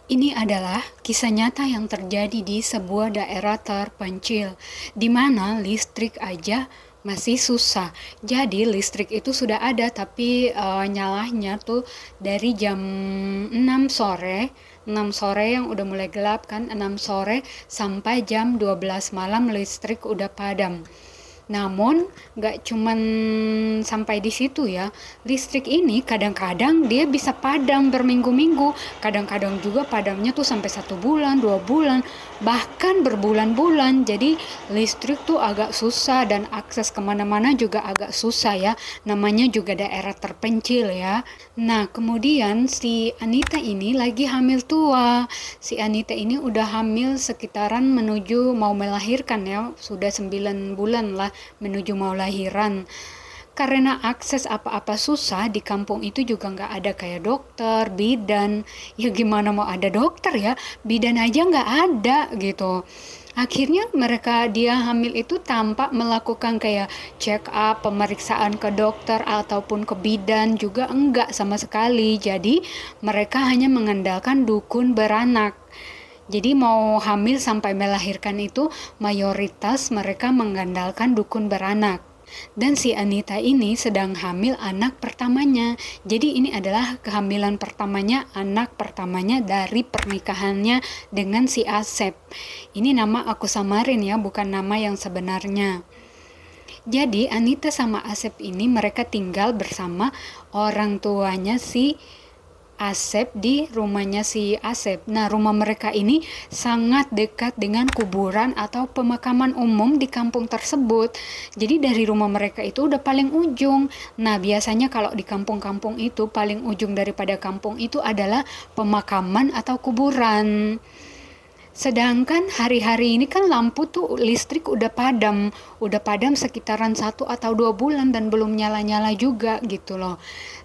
Ini adalah kisah nyata yang terjadi di sebuah daerah terpencil, di mana listrik aja masih susah. Jadi listrik itu sudah ada, tapi nyalanya tuh dari jam 6 sore, 6 sore yang udah mulai gelap kan, 6 sore sampai jam 12 malam listrik udah padam. Namun, nggak cuman sampai di situ ya. Listrik ini kadang-kadang dia bisa padam berminggu-minggu. Kadang-kadang juga padamnya tuh sampai 1 bulan, 2 bulan, bahkan berbulan-bulan. Jadi listrik tuh agak susah dan akses kemana-mana juga agak susah ya. Namanya juga daerah terpencil ya. Nah, kemudian si Anita ini lagi hamil tua. Si Anita ini udah hamil sekitaran menuju mau melahirkan ya. Sudah 9 bulan lah menuju mau lahiran. Karena akses apa-apa susah, di kampung itu juga nggak ada kayak dokter, bidan. Ya gimana mau ada dokter ya, bidan aja nggak ada gitu. Akhirnya dia hamil itu tanpa melakukan kayak check up, pemeriksaan ke dokter ataupun ke bidan juga enggak sama sekali. Jadi mereka hanya mengandalkan dukun beranak. Jadi mau hamil sampai melahirkan itu mayoritas mereka mengandalkan dukun beranak. Dan si Anita ini sedang hamil anak pertamanya. Jadi ini adalah kehamilan pertamanya, anak pertamanya dari pernikahannya dengan si Asep. Ini nama aku samarin ya, bukan nama yang sebenarnya. Jadi Anita sama Asep ini mereka tinggal bersama orang tuanya si Asep di rumahnya si Asep. Nah, rumah mereka ini sangat dekat dengan kuburan atau pemakaman umum di kampung tersebut. Jadi dari rumah mereka itu udah paling ujung. Nah, biasanya kalau di kampung-kampung itu paling ujung daripada kampung itu adalah pemakaman atau kuburan. Sedangkan hari-hari ini kan lampu tuh listrik udah padam sekitaran 1 atau 2 bulan dan belum nyala-nyala juga gitu loh.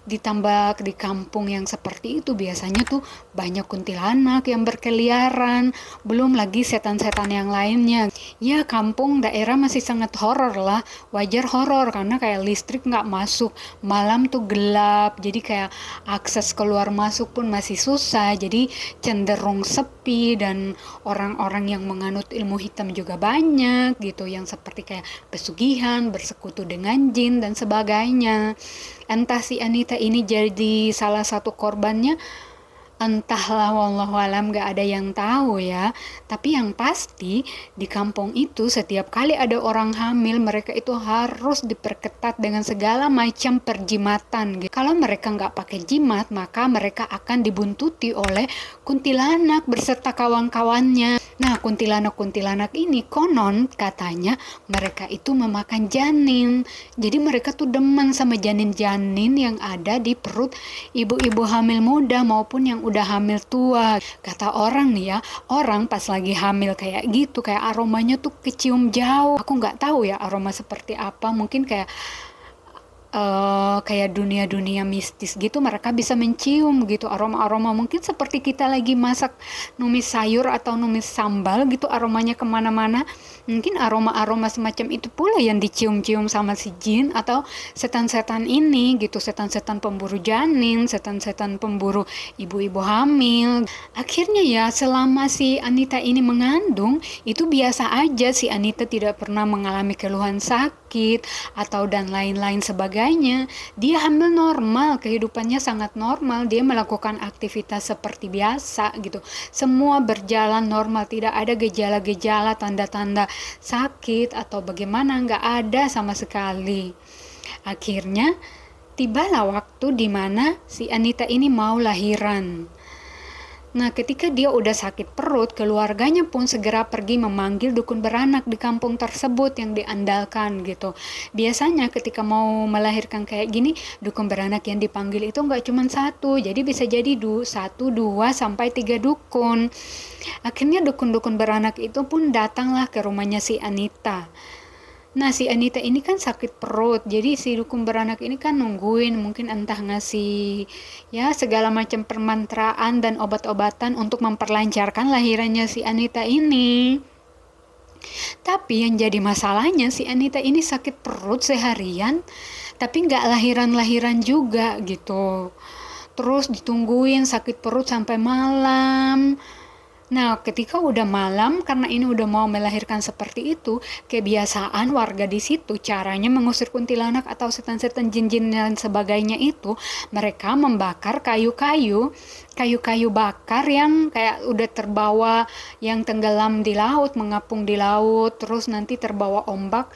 Ditambah di kampung yang seperti itu biasanya tuh banyak kuntilanak yang berkeliaran, belum lagi setan-setan yang lainnya. Ya kampung daerah masih sangat horor lah, wajar horor karena kayak listrik nggak masuk, malam tuh gelap, jadi kayak akses keluar masuk pun masih susah, jadi cenderung sepi dan orang-orang yang menganut ilmu hitam juga banyak gitu yang seperti kayak pesugihan, bersekutu dengan jin dan sebagainya. Entah si Anita ini jadi salah satu korbannya, entahlah wallahu alam, gak ada yang tahu ya. Tapi yang pasti di kampung itu setiap kali ada orang hamil mereka itu harus diperketat dengan segala macam perjimatan gitu. Kalau mereka nggak pakai jimat maka mereka akan dibuntuti oleh kuntilanak beserta kawan-kawannya. Nah, kuntilanak-kuntilanak ini konon katanya mereka itu memakan janin. Jadi mereka tuh demen sama janin-janin yang ada di perut ibu-ibu hamil muda maupun yang udah hamil tua. Kata orang nih ya, orang pas lagi hamil kayak gitu, kayak aromanya tuh kecium jauh. Aku nggak tahu ya aroma seperti apa, mungkin kayak dunia-dunia mistis gitu mereka bisa mencium gitu aroma-aroma, mungkin seperti kita lagi masak numis sayur atau numis sambal gitu aromanya kemana-mana, mungkin aroma-aroma semacam itu pula yang dicium-cium sama si jin atau setan-setan ini gitu, setan-setan pemburu janin, setan-setan pemburu ibu-ibu hamil. Akhirnya ya selama si Anita ini mengandung itu biasa aja, si Anita tidak pernah mengalami keluhan sakit atau dan lain-lain sebagainya. Dia hamil normal, kehidupannya sangat normal, dia melakukan aktivitas seperti biasa gitu, semua berjalan normal, tidak ada gejala-gejala tanda-tanda sakit atau bagaimana, nggak ada sama sekali. Akhirnya tibalah waktu di mana si Anita ini mau lahiran. Nah, ketika dia udah sakit perut, keluarganya pun segera pergi memanggil dukun beranak di kampung tersebut yang diandalkan gitu. Biasanya ketika mau melahirkan kayak gini, dukun beranak yang dipanggil itu nggak cuma satu, jadi bisa jadi 1, 2, sampai 3 dukun. Akhirnya dukun-dukun beranak itu pun datanglah ke rumahnya si Anita. Nah, si Anita ini kan sakit perut, jadi si dukun beranak ini kan nungguin, mungkin entah ngasih ya segala macam permantraan dan obat-obatan untuk memperlancarkan lahirannya si Anita ini. Tapi yang jadi masalahnya si Anita ini sakit perut seharian, tapi nggak lahiran-lahiran juga gitu. terus ditungguin sakit perut sampai malam. Nah, ketika udah malam, karena ini udah mau melahirkan seperti itu, kebiasaan warga di situ, caranya mengusir kuntilanak atau setan-setan jin-jin dan sebagainya itu, mereka membakar kayu-kayu bakar yang kayak udah terbawa, yang tenggelam di laut, mengapung di laut, terus nanti terbawa ombak,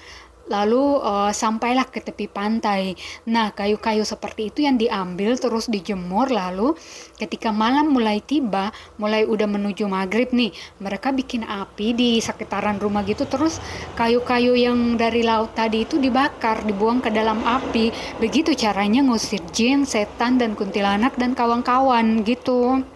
lalu sampailah ke tepi pantai. Nah, kayu-kayu seperti itu yang diambil terus dijemur, lalu ketika malam mulai tiba, mulai udah menuju maghrib nih, mereka bikin api di sekitaran rumah gitu, terus kayu-kayu yang dari laut tadi itu dibakar, dibuang ke dalam api. Begitu caranya ngusir jin, setan, dan kuntilanak dan kawan-kawan gitu.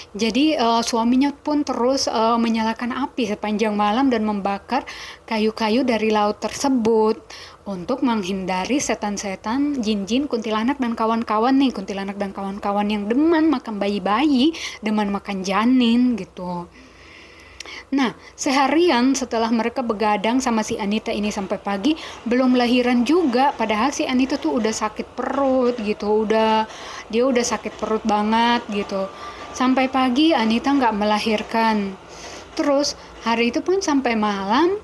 Jadi suaminya pun terus menyalakan api sepanjang malam dan membakar kayu-kayu dari laut tersebut untuk menghindari setan-setan, jin-jin, kuntilanak dan kawan-kawan nih, kuntilanak dan kawan-kawan yang demen makan bayi-bayi, demen makan janin gitu. Nah, seharian setelah mereka begadang sama si Anita ini sampai pagi, belum lahiran juga. Padahal si Anita tuh udah sakit perut gitu, dia udah sakit perut banget gitu. Sampai pagi Anita nggak melahirkan. Terus hari itu pun sampai malam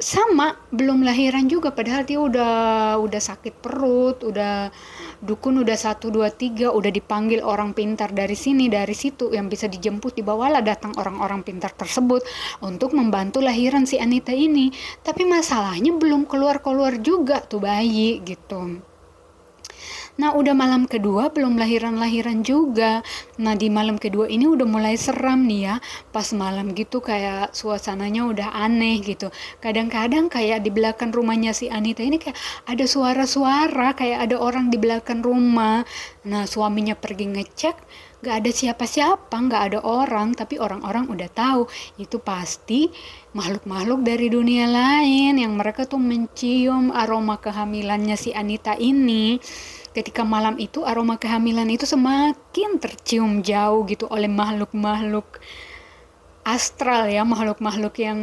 sama belum lahiran juga, padahal dia udah sakit perut, dukun udah 1 2 3 udah dipanggil orang pintar dari sini dari situ yang bisa dijemput, dibawalah datang orang-orang pintar tersebut untuk membantu lahiran si Anita ini. Tapi masalahnya belum keluar juga tuh bayi gitu. Nah, udah malam kedua belum lahiran-lahiran juga. Nah, di malam kedua ini udah mulai seram nih ya. Pas malam gitu kayak suasananya udah aneh gitu. Kadang-kadang kayak di belakang rumahnya si Anita ini kayak ada suara-suara, kayak ada orang di belakang rumah. Nah, suaminya pergi ngecek, gak ada siapa-siapa, gak ada orang, tapi orang-orang udah tahu itu pasti makhluk-makhluk dari dunia lain yang mereka tuh mencium aroma kehamilannya si Anita ini. Ketika malam itu aroma kehamilan itu semakin tercium jauh gitu oleh makhluk-makhluk astral ya, makhluk-makhluk yang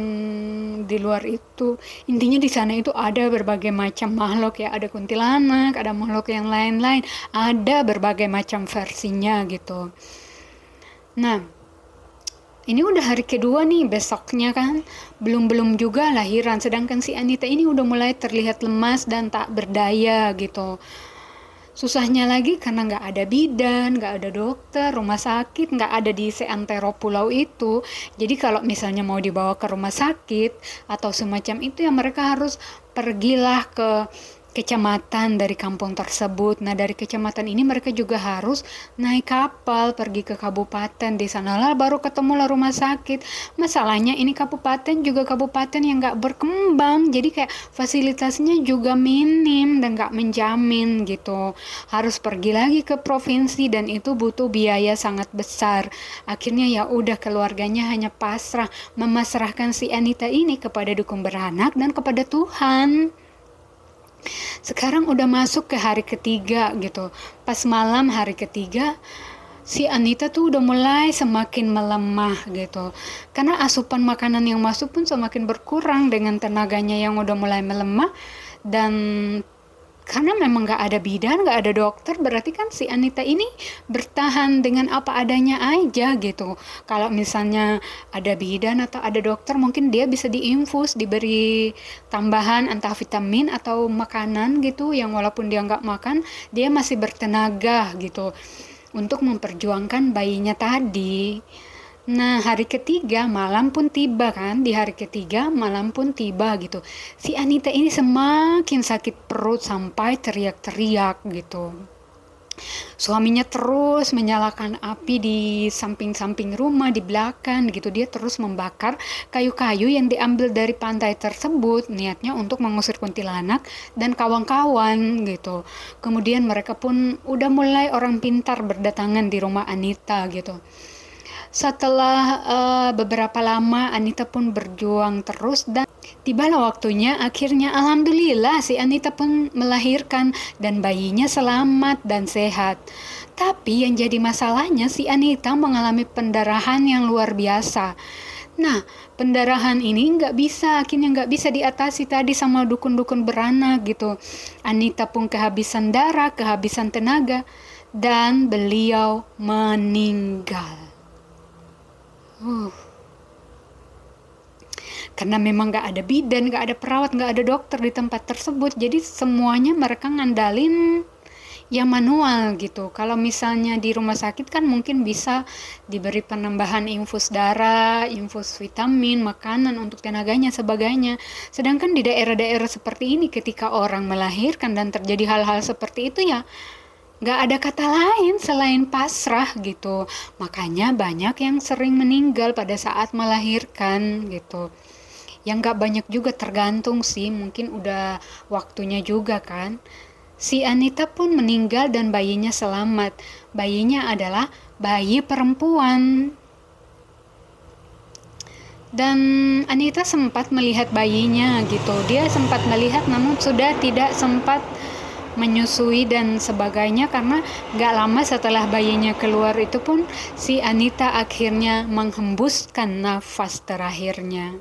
di luar itu. Intinya di sana itu ada berbagai macam makhluk ya, ada kuntilanak, ada makhluk yang lain-lain, ada berbagai macam versinya gitu. Nah, ini udah hari kedua nih, besoknya kan belum juga lahiran, sedangkan si Anita ini udah mulai terlihat lemas dan tak berdaya gitu. Susahnya lagi karena nggak ada bidan, nggak ada dokter, rumah sakit nggak ada di seantero pulau itu. Jadi kalau misalnya mau dibawa ke rumah sakit atau semacam itu ya mereka harus pergilah ke kecamatan dari kampung tersebut. Nah, dari kecamatan ini mereka juga harus naik kapal pergi ke kabupaten. Di sanalah baru ketemulah rumah sakit. Masalahnya ini kabupaten juga kabupaten yang nggak berkembang, jadi kayak fasilitasnya juga minim dan nggak menjamin gitu. Harus pergi lagi ke provinsi dan itu butuh biaya sangat besar. Akhirnya ya udah, keluarganya hanya pasrah memasrahkan si Anita ini kepada dukun beranak dan kepada Tuhan. Sekarang udah masuk ke hari ketiga gitu. Pas malam hari ketiga, si Anita tuh udah mulai semakin melemah gitu. Karena asupan makanan yang masuk pun semakin berkurang dengan tenaganya yang udah mulai melemah. Dan karena memang gak ada bidan, gak ada dokter, berarti kan si Anita ini bertahan dengan apa adanya aja gitu. Kalau misalnya ada bidan atau ada dokter, mungkin dia bisa diinfus, diberi tambahan entah vitamin atau makanan gitu, yang walaupun dia gak makan, dia masih bertenaga gitu untuk memperjuangkan bayinya tadi. Nah, hari ketiga malam pun tiba kan, di hari ketiga malam pun tiba gitu. Si Anita ini semakin sakit perut sampai teriak-teriak gitu. Suaminya terus menyalakan api di samping-samping rumah, di belakang gitu. Dia terus membakar kayu-kayu yang diambil dari pantai tersebut, niatnya untuk mengusir kuntilanak dan kawan-kawan gitu. Kemudian mereka pun udah mulai orang pintar berdatangan di rumah Anita gitu. Setelah beberapa lama Anita pun berjuang terus dan tibalah waktunya, akhirnya alhamdulillah si Anita pun melahirkan dan bayinya selamat dan sehat. Tapi yang jadi masalahnya si Anita mengalami pendarahan yang luar biasa. Nah, pendarahan ini akhirnya nggak bisa diatasi tadi sama dukun-dukun beranak gitu. Anita pun kehabisan darah, kehabisan tenaga. dan beliau meninggal. Karena memang nggak ada bidan, nggak ada perawat, nggak ada dokter di tempat tersebut, jadi semuanya mereka ngandalin yang manual gitu. Kalau misalnya di rumah sakit kan mungkin bisa diberi penambahan infus darah, infus vitamin, makanan untuk tenaganya sebagainya. Sedangkan di daerah-daerah seperti ini ketika orang melahirkan dan terjadi hal-hal seperti itu ya nggak ada kata lain selain pasrah gitu. Makanya banyak yang sering meninggal pada saat melahirkan gitu. Yang nggak banyak juga tergantung sih, mungkin udah waktunya juga kan. Si Anita pun meninggal dan bayinya selamat. Bayinya adalah bayi perempuan. Dan Anita sempat melihat bayinya gitu. Dia sempat melihat namun sudah tidak sempat menyusui dan sebagainya, karena gak lama setelah bayinya keluar itu pun si Anita akhirnya menghembuskan nafas terakhirnya.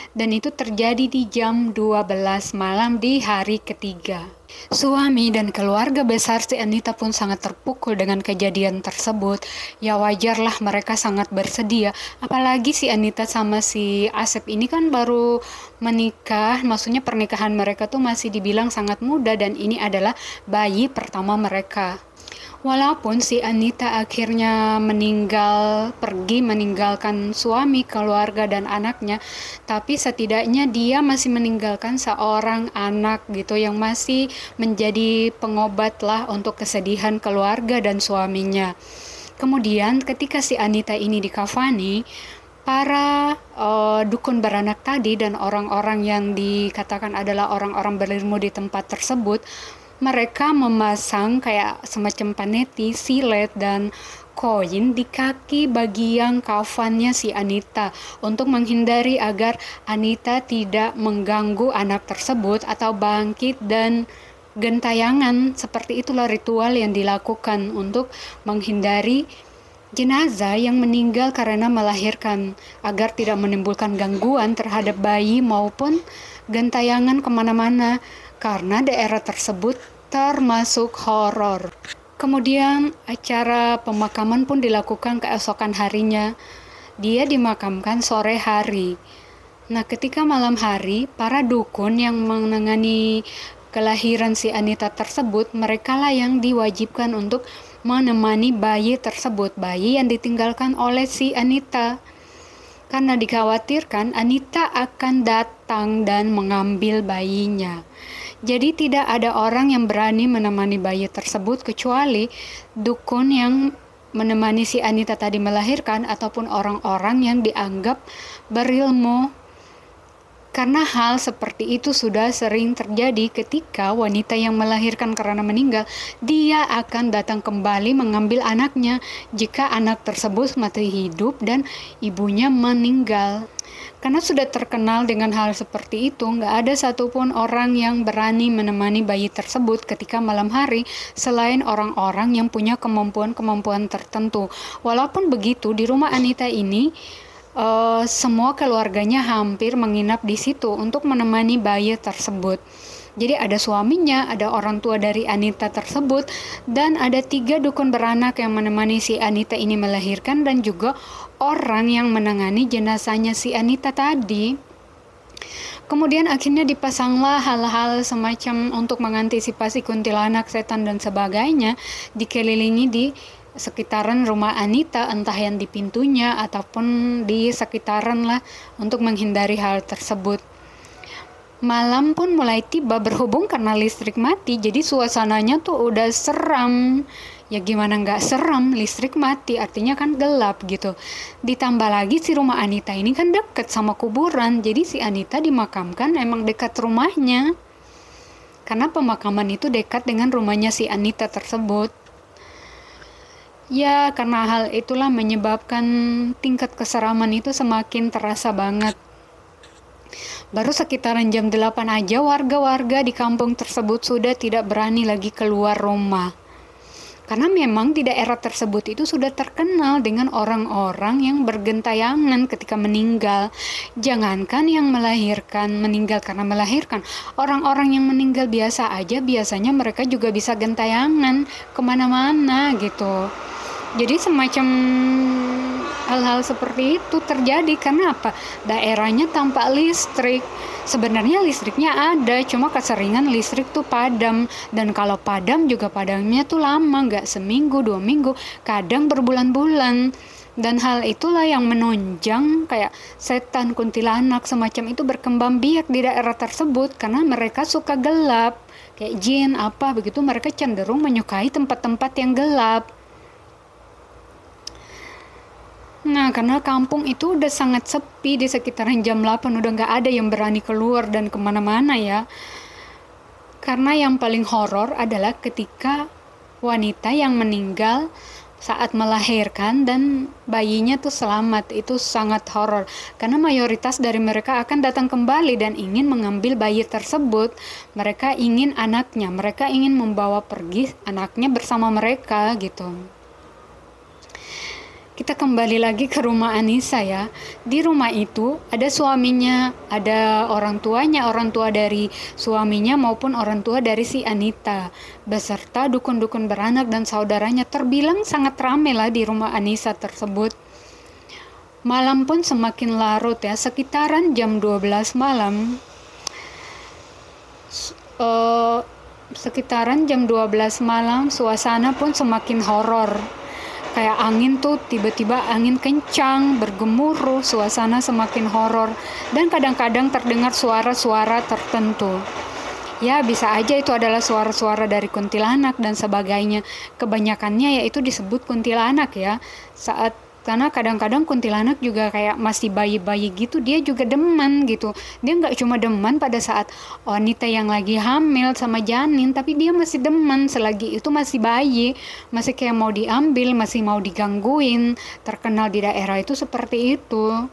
Dan itu terjadi di jam 12 malam di hari ketiga. Suami dan keluarga besar si Anita pun sangat terpukul dengan kejadian tersebut. Ya wajarlah mereka sangat bersedia. Apalagi si Anita sama si Asep ini kan baru menikah. Maksudnya pernikahan mereka tuh masih dibilang sangat muda dan ini adalah bayi pertama mereka. Walaupun si Anita akhirnya pergi meninggalkan suami, keluarga, dan anaknya, tapi setidaknya dia masih meninggalkan seorang anak gitu yang masih menjadi pengobat lah untuk kesedihan keluarga dan suaminya. Kemudian ketika si Anita ini dikafani, para dukun beranak tadi dan orang-orang yang dikatakan adalah orang-orang berilmu di tempat tersebut, mereka memasang kayak semacam paneti, silet, dan koin di kaki bagian kafannya si Anita untuk menghindari agar Anita tidak mengganggu anak tersebut atau bangkit dan gentayangan. Seperti itulah ritual yang dilakukan untuk menghindari jenazah yang meninggal karena melahirkan, agar tidak menimbulkan gangguan terhadap bayi maupun gentayangan kemana-mana, karena daerah tersebut termasuk horor. Kemudian acara pemakaman pun dilakukan keesokan harinya. Dia dimakamkan sore hari. Nah, ketika malam hari, para dukun yang menangani kelahiran si Anita tersebut, mereka lah yang diwajibkan untuk menemani bayi tersebut, bayi yang ditinggalkan oleh si Anita. Karena dikhawatirkan Anita akan datang dan mengambil bayinya. Jadi tidak ada orang yang berani menemani bayi tersebut kecuali dukun yang menemani si Anita tadi melahirkan ataupun orang-orang yang dianggap berilmu. Karena hal seperti itu sudah sering terjadi ketika wanita yang melahirkan karena meninggal, dia akan datang kembali mengambil anaknya jika anak tersebut mati hidup dan ibunya meninggal. Karena sudah terkenal dengan hal seperti itu, nggak ada satupun orang yang berani menemani bayi tersebut ketika malam hari selain orang-orang yang punya kemampuan-kemampuan tertentu. Walaupun begitu, di rumah Anita ini semua keluarganya hampir menginap di situ untuk menemani bayi tersebut. Jadi ada suaminya, ada orang tua dari Anita tersebut, dan ada 3 dukun beranak yang menemani si Anita ini melahirkan, dan juga orang yang menangani jenazahnya si Anita tadi. Kemudian akhirnya dipasanglah hal-hal semacam untuk mengantisipasi kuntilanak, setan, dan sebagainya, dikelilingi di sekitaran rumah Anita, entah yang di pintunya ataupun di sekitaran lah, untuk menghindari hal tersebut. Malam pun mulai tiba, berhubung karena listrik mati, jadi suasananya tuh udah seram. Ya gimana nggak seram, listrik mati artinya kan gelap gitu. Ditambah lagi si rumah Anita ini kan deket sama kuburan, jadi si Anita dimakamkan emang dekat rumahnya. Karena pemakaman itu dekat dengan rumahnya si Anita tersebut. Ya, karena hal itulah menyebabkan tingkat keseraman itu semakin terasa banget. Baru sekitaran jam 8 aja warga-warga di kampung tersebut sudah tidak berani lagi keluar rumah. Karena memang di daerah tersebut itu sudah terkenal dengan orang-orang yang bergentayangan ketika meninggal. Jangankan yang melahirkan, meninggal karena melahirkan. Orang-orang yang meninggal biasa aja biasanya mereka juga bisa gentayangan kemana-mana gitu. Jadi semacam hal-hal seperti itu terjadi karena apa? Daerahnya tanpa listrik. Sebenarnya listriknya ada, cuma keseringan listrik tuh padam. Dan kalau padam juga padamnya tuh lama, nggak seminggu, 2 minggu, kadang berbulan-bulan. Dan hal itulah yang menunjang kayak setan, kuntilanak, semacam itu berkembang biak di daerah tersebut karena mereka suka gelap. Kayak jin apa begitu, mereka cenderung menyukai tempat-tempat yang gelap. Nah, karena kampung itu udah sangat sepi di sekitaran jam 8, udah nggak ada yang berani keluar dan kemana-mana ya. Karena yang paling horor adalah ketika wanita yang meninggal saat melahirkan dan bayinya tuh selamat. Itu sangat horor. Karena mayoritas dari mereka akan datang kembali dan ingin mengambil bayi tersebut. Mereka ingin anaknya, mereka ingin membawa pergi anaknya bersama mereka gitu. Kita kembali lagi ke rumah Anissa ya. Di rumah itu ada suaminya, ada orang tuanya, orang tua dari suaminya maupun orang tua dari si Anita, beserta dukun-dukun beranak dan saudaranya. Terbilang sangat ramai lah di rumah Anissa tersebut. Malam pun semakin larut ya, sekitaran jam 12 malam. Sekitaran jam 12 malam suasana pun semakin horor. Kayak angin tuh tiba-tiba angin kencang, bergemuruh, suasana semakin horor. Dan kadang-kadang terdengar suara-suara tertentu. Ya bisa aja itu adalah suara-suara dari kuntilanak dan sebagainya. Kebanyakannya yaitu disebut kuntilanak ya. Karena kadang-kadang kuntilanak juga kayak masih bayi-bayi gitu, dia juga demen gitu. Dia nggak cuma demen pada saat wanita yang lagi hamil sama janin, tapi dia masih demen selagi itu masih bayi, masih kayak mau diambil, masih mau digangguin. Terkenal di daerah itu seperti itu.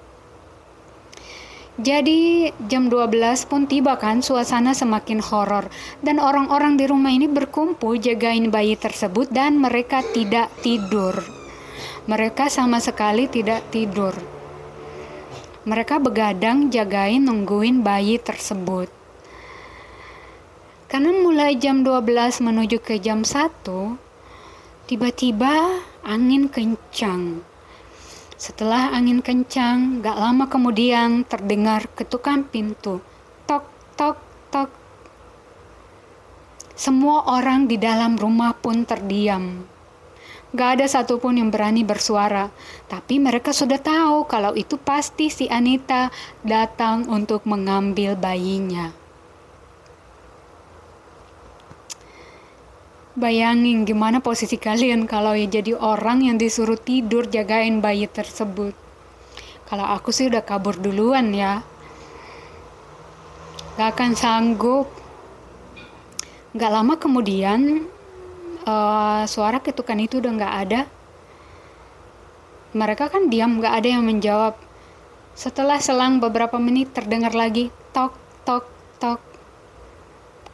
Jadi jam 12 pun tiba kan, suasana semakin horor. Dan orang-orang di rumah ini berkumpul jagain bayi tersebut dan mereka tidak tidur. Mereka sama sekali tidak tidur. Mereka begadang jagain nungguin bayi tersebut. Karena mulai jam 12 menuju ke jam 1, tiba-tiba angin kencang. Setelah angin kencang, gak lama kemudian terdengar ketukan pintu. Tok, tok, tok. Semua orang di dalam rumah pun terdiam. Gak ada satupun yang berani bersuara, tapi mereka sudah tahu kalau itu pasti si Anita datang untuk mengambil bayinya. Bayangin gimana posisi kalian kalau ya jadi orang yang disuruh tidur jagain bayi tersebut. Kalau aku sih udah kabur duluan ya. Gak akan sanggup. Gak lama kemudian suara ketukan itu udah gak ada. Mereka kan diam, gak ada yang menjawab. Setelah selang beberapa menit terdengar lagi tok, tok, tok.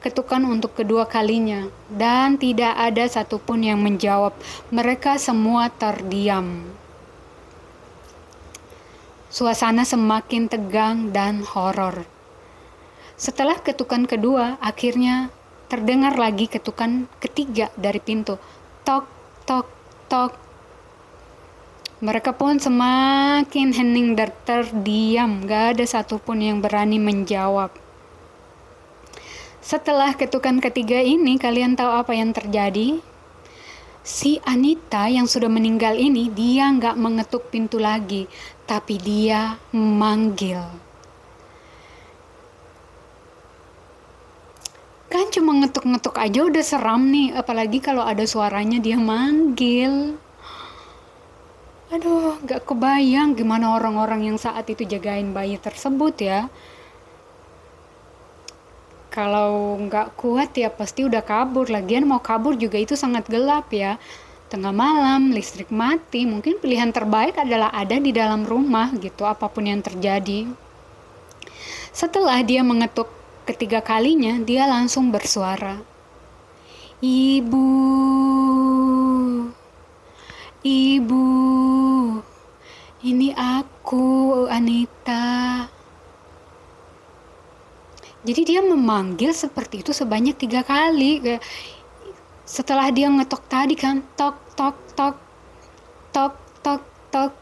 Ketukan untuk kedua kalinya. Dan tidak ada satupun yang menjawab. Mereka semua terdiam. Suasana semakin tegang dan horor. Setelah ketukan kedua, akhirnya terdengar lagi ketukan ketiga dari pintu. Tok, tok, tok. Mereka pun semakin hening dan terdiam. Gak ada satupun yang berani menjawab. Setelah ketukan ketiga ini, kalian tahu apa yang terjadi? Si Anita yang sudah meninggal ini, dia gak mengetuk pintu lagi. Tapi dia memanggil. Kan cuma ngetuk-ngetuk aja udah seram nih, apalagi kalau ada suaranya dia manggil. Aduh, gak kebayang gimana orang-orang yang saat itu jagain bayi tersebut ya. Kalau gak kuat ya pasti udah kabur. Lagian mau kabur juga itu sangat gelap ya. Tengah malam, listrik mati, mungkin pilihan terbaik adalah ada di dalam rumah gitu, apapun yang terjadi. Setelah dia mengetuk ketiga kalinya, dia langsung bersuara. Ibu. Ibu, ini aku, Anita. Jadi dia memanggil seperti itu sebanyak 3 kali. Setelah dia ngetok tadi kan, tok, tok, tok, tok, tok, tok,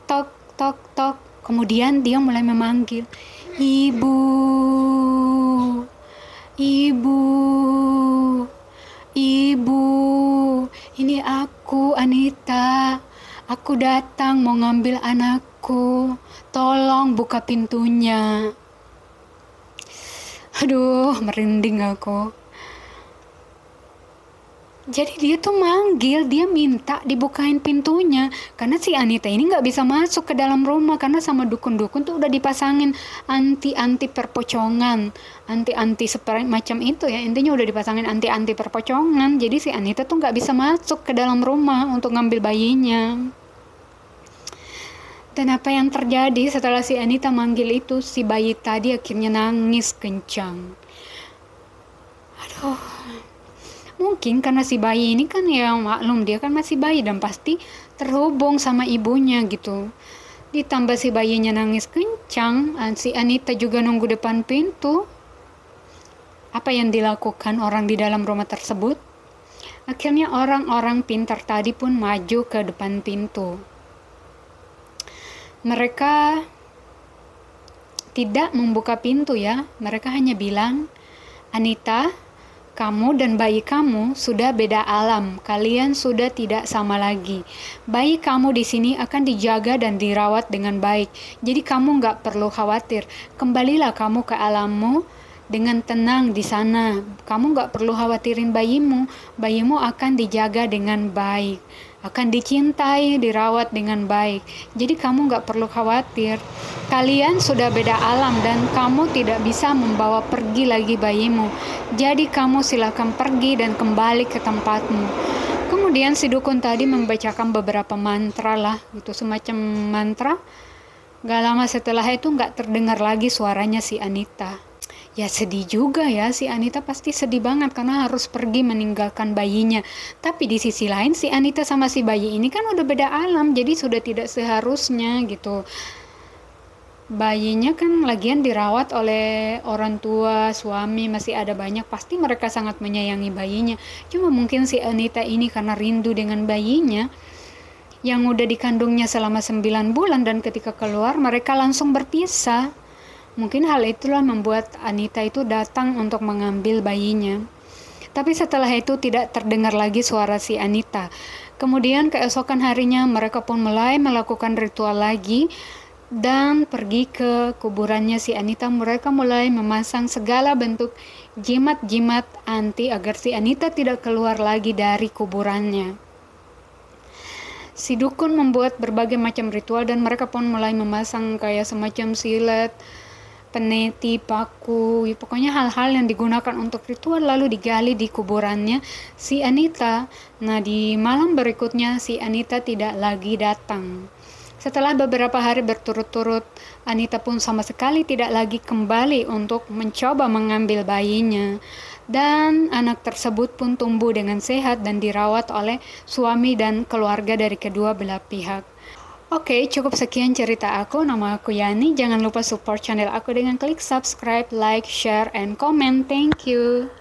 tok, tok, tok. Kemudian dia mulai memanggil, ibu, ibu, ibu, ini aku, Anita. Aku datang mau ngambil anakku. Tolong buka pintunya. Aduh, merinding aku. Jadi dia tuh manggil, dia minta dibukain pintunya. Karena si Anita ini nggak bisa masuk ke dalam rumah. Karena sama dukun-dukun tuh udah dipasangin anti-anti perpocongan. Anti-anti seperti macam itu ya. Intinya udah dipasangin anti-anti perpocongan. Jadi si Anita tuh nggak bisa masuk ke dalam rumah untuk ngambil bayinya. Dan apa yang terjadi setelah si Anita manggil itu, si bayi tadi akhirnya nangis kencang. Aduh. Mungkin karena si bayi ini kan ya maklum dia kan masih bayi dan pasti terhubung sama ibunya gitu. Ditambah si bayinya nangis kencang, si Anita juga nunggu depan pintu. Apa yang dilakukan orang di dalam rumah tersebut? Akhirnya orang-orang pintar tadi pun maju ke depan pintu. Mereka tidak membuka pintu ya. Mereka hanya bilang, Anita, kamu dan bayi kamu sudah beda alam. Kalian sudah tidak sama lagi. Bayi kamu di sini akan dijaga dan dirawat dengan baik. Jadi kamu nggak perlu khawatir. Kembalilah kamu ke alammu dengan tenang di sana. Kamu nggak perlu khawatirin bayimu. Bayimu akan dijaga dengan baik. Akan dicintai, dirawat dengan baik. Jadi kamu nggak perlu khawatir. Kalian sudah beda alam dan kamu tidak bisa membawa pergi lagi bayimu. Jadi kamu silakan pergi dan kembali ke tempatmu. Kemudian si dukun tadi membacakan beberapa mantra lah, itu semacam mantra. Gak lama setelah itu nggak terdengar lagi suaranya si Anita. Ya sedih juga ya, si Anita pasti sedih banget karena harus pergi meninggalkan bayinya. Tapi di sisi lain si Anita sama si bayi ini kan udah beda alam, jadi sudah tidak seharusnya gitu. Bayinya kan lagian dirawat oleh orang tua, suami, masih ada banyak, pasti mereka sangat menyayangi bayinya. Cuma mungkin si Anita ini karena rindu dengan bayinya yang udah dikandungnya selama 9 bulan dan ketika keluar mereka langsung berpisah. Mungkin hal itulah membuat Anita itu datang untuk mengambil bayinya. Tapi setelah itu tidak terdengar lagi suara si Anita. Kemudian keesokan harinya mereka pun mulai melakukan ritual lagi dan pergi ke kuburannya si Anita. Mereka mulai memasang segala bentuk jimat-jimat anti agar si Anita tidak keluar lagi dari kuburannya. Si dukun membuat berbagai macam ritual dan mereka pun mulai memasang kayak semacam silet, peneti, paku, ya pokoknya hal-hal yang digunakan untuk ritual lalu digali di kuburannya si Anita. Nah di malam berikutnya si Anita tidak lagi datang. Setelah beberapa hari berturut-turut, Anita pun sama sekali tidak lagi kembali untuk mencoba mengambil bayinya. Dan anak tersebut pun tumbuh dengan sehat dan dirawat oleh suami dan keluarga dari kedua belah pihak. Oke, cukup sekian cerita aku. Nama aku Yani. Jangan lupa support channel aku dengan klik subscribe, like, share, and comment. Thank you.